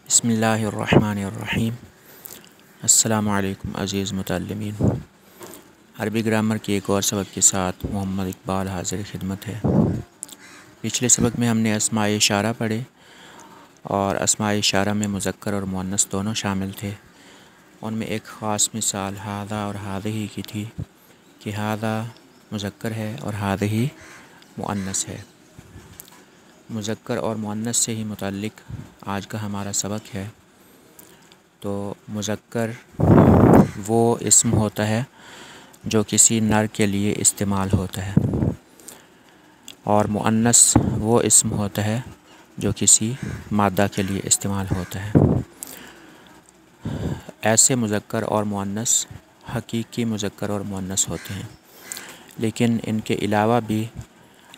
بسم اللہ الرحمن الرحیم۔ السلام علیکم عزیز متعلمین۔ عربی گرامر کے ایک اور سبق کے ساتھ محمد اقبال حاضر خدمت ہے۔ پچھلے سبق میں ہم نے اسماء اشارہ پڑھے اور اسماء اشارہ میں مذکر اور مؤنث دونوں شامل تھے۔ ان میں ایک خاص مثال ھذا اور ھذہ کی تھی کہ ھذا مذکر ہے اور ھذہ مؤنث ہے۔ مذکر اور مؤنث سے ہی متعلق آج کا ہمارا سبق ہے۔ تو مذکر وہ اسم ہوتا ہے جو کسی نر کے لیے استعمال ہوتا ہے، اور مؤنث وہ اسم ہوتا ہے جو کسی مادہ کے لیے استعمال ہوتا ہے۔ ایسے مذکر اور مؤنث حقیقی مذکر اور مؤنث ہوتے ہیں، لیکن ان کے علاوہ بھی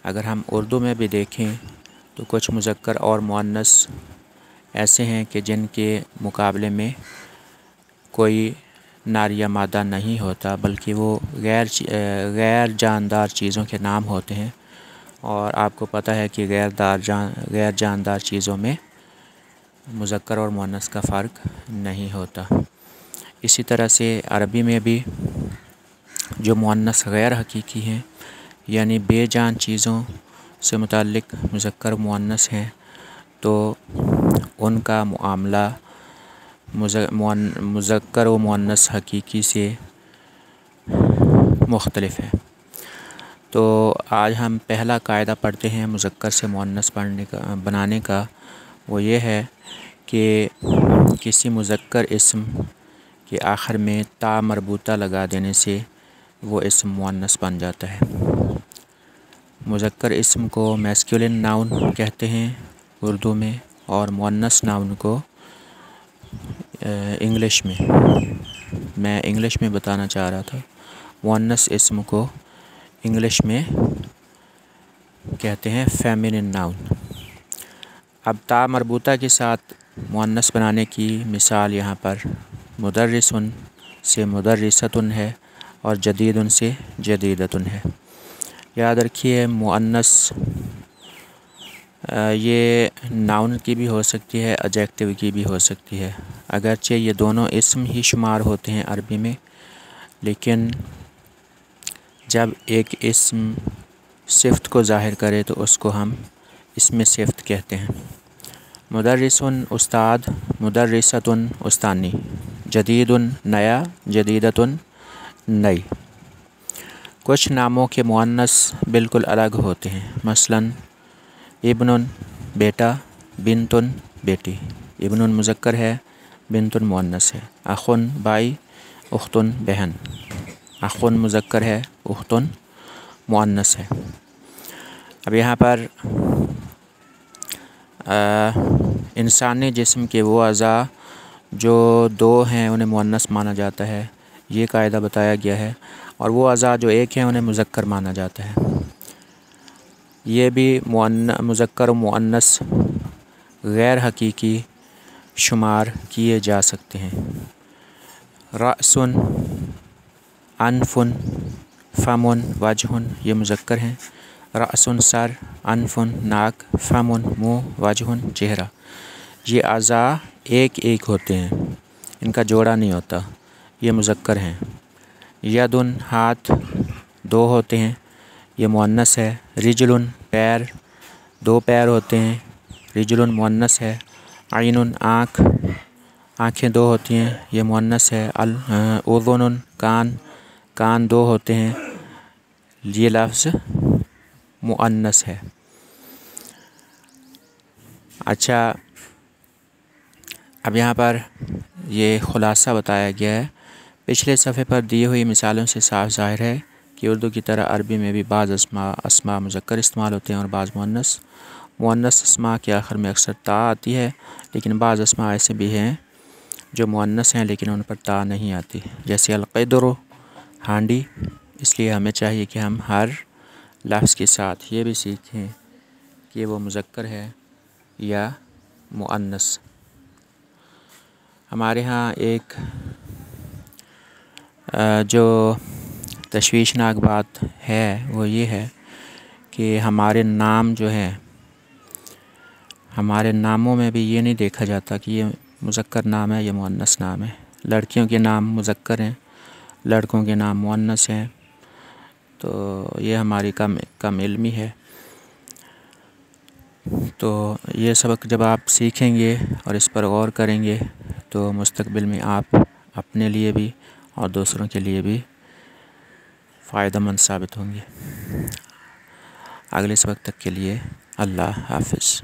اگر ہم اردو میں بھی دیکھیں تو کچھ مذکر اور مؤنث ایسے ہیں کہ جن کے مقابلے میں کوئی نر یا مادہ نہیں ہوتا، بلکہ وہ غیر جاندار چیزوں کے نام ہوتے ہیں، اور آپ کو پتہ ہے کہ غیر جاندار چیزوں میں مذکر اور مؤنث کا فرق نہیں ہوتا۔ اسی طرح سے عربی میں بھی جو مؤنث غیر حقیقی ہیں، یعنی بے جان چیزوں سے متعلق مذکر مؤنث ہیں، تو ان کا معاملہ مذکر و مؤنث حقیقی سے مختلف ہے۔ تو آج ہم پہلا قاعدہ پڑھتے ہیں مذکر سے مؤنث بنانے کا۔ وہ یہ ہے کہ کسی مذکر اسم کے آخر میں تا مربوطہ لگا دینے سے وہ اسم مؤنث بن جاتا ہے۔ مذکر اسم کو میسکولن ناؤن کہتے ہیں اردو میں، اور مؤنث ناؤن کو انگلش میں بتانا چاہ رہا تھا، مؤنث اسم کو انگلش میں کہتے ہیں فیمینن ناؤن۔ اب تا مربوطہ کے ساتھ مؤنث بنانے کی مثال یہاں پر مدرسن سے مدرستن ہے اور جدیدن سے جدیدتن ہے۔ یاد رکھیے مؤنث یہ ناؤن کی بھی ہو سکتی ہے، ایڈجیکٹیو کی بھی ہو سکتی ہے، اگرچہ یہ دونوں اسم ہی شمار ہوتے ہیں عربی میں، لیکن جب ایک اسم صفت کو ظاہر کرے تو اس کو ہم اسم صفت کہتے ہیں۔ مدرسن استاد، مدرستن استانی، جدیدن نیا، جدیدتن نئی۔ کچھ ناموں کے مؤنث بالکل الگ ہوتے ہیں، مثلاً ابن بیٹا، بنتن بیٹی۔ ابن مذکر ہے، بنتن مؤنث ہے۔ اخن بھائی، اختن بہن۔ اخن مذکر ہے، اختن مؤنث ہے۔ اب یہاں پر انسانی جسم کے وہ اعضاء جو دو ہیں انہیں مؤنث مانا جاتا ہے، یہ قاعدہ بتایا گیا ہے، اور وہ اعضاء جو ایک ہیں انہیں مذکر مانا جاتا ہے۔ یہ بھی مذکر و مؤنث غیر حقیقی شمار کیے جا سکتے ہیں۔ رأسن، انفن، فمن، وجہن یہ مذکر ہیں۔ رأسن سر، انفن ناک، فمن منہ، وجہن چہرہ۔ یہ اعضاء ایک ایک ہوتے ہیں، ان کا جوڑا نہیں ہوتا، یہ مذکر ہیں۔ یدن ہاتھ، دو ہوتے ہیں، یہ مؤنث ہے۔ رجلن پیر، دو پیر ہوتے ہیں، رجلن مؤنث ہے۔ عین آنکھ، آنکھیں دو ہوتی ہیں، یہ مؤنث ہے۔ اذن کان، کان دو ہوتے ہیں، یہ لفظ مؤنث ہے۔ اچھا، اب یہاں پر یہ خلاصہ بتایا گیا ہے۔ پچھلے صفحے پر دی ہوئی مثالوں سے صاف ظاہر ہے کہ اردو کی طرح عربی میں بھی بعض اسماء مذکر استعمال ہوتے ہیں اور بعض مؤنث۔ مؤنث اسماء کے آخر میں اکثر تا آتی ہے، لیکن بعض اسماء ایسے بھی ہیں جو مؤنث ہیں لیکن ان پر تا نہیں آتی، جیسے القدر، ہانڈی۔ اس لیے ہمیں چاہیے کہ ہم ہر لفظ کے ساتھ یہ بھی سیکھیں کہ وہ مذکر ہے یا مؤنث۔ ہمارے ہاں ایک جو تشویشناک بات ہے وہ یہ ہے کہ ہمارے نام جو ہیں، ہمارے ناموں میں بھی یہ نہیں دیکھا جاتا کہ یہ مذکر نام ہے یا مؤنث نام ہے۔ لڑکیوں کے نام مذکر ہیں، لڑکوں کے نام مؤنث ہیں، تو یہ ہماری کم علمی ہے۔ تو یہ سبق جب آپ سیکھیں گے اور اس پر غور کریں گے تو مستقبل میں آپ اپنے لیے بھی اور دوسروں کے لیے بھی فائدہ مند ثابت ہوں گے۔ اگلے سبق تک کے لیے اللہ حافظ۔